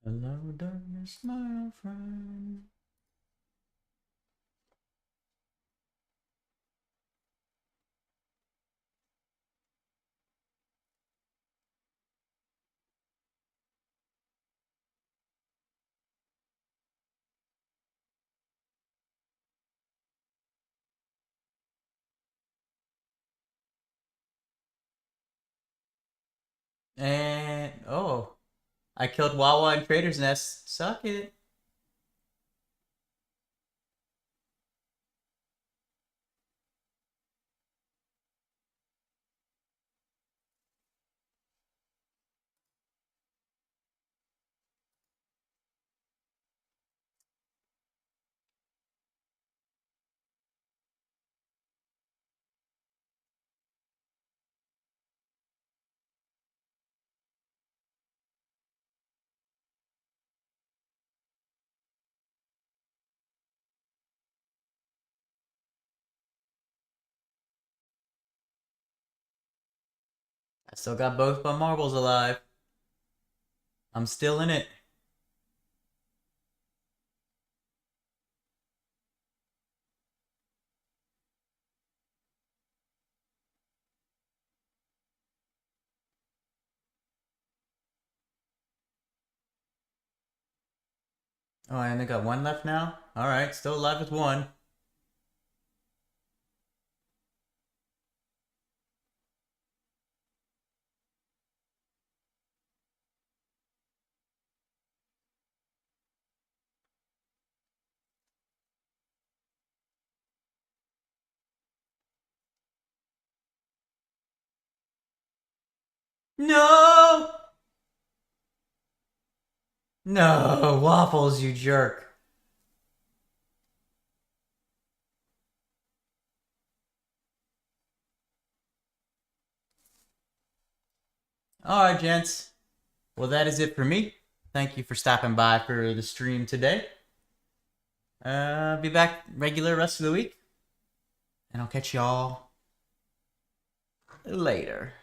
[SPEAKER 1] Hello, darkness, my old friend. And oh, I killed Wawa and Trader's Nest. Suck it. I still got both my marbles alive. I'm still in it. Oh, I only got one left now? Alright, still alive with one. No! No, Waffles, you jerk. Alright, gents. Well, that is it for me. Thank you for stopping by for the stream today. Be back regular rest of the week. And I'll catch y'all later.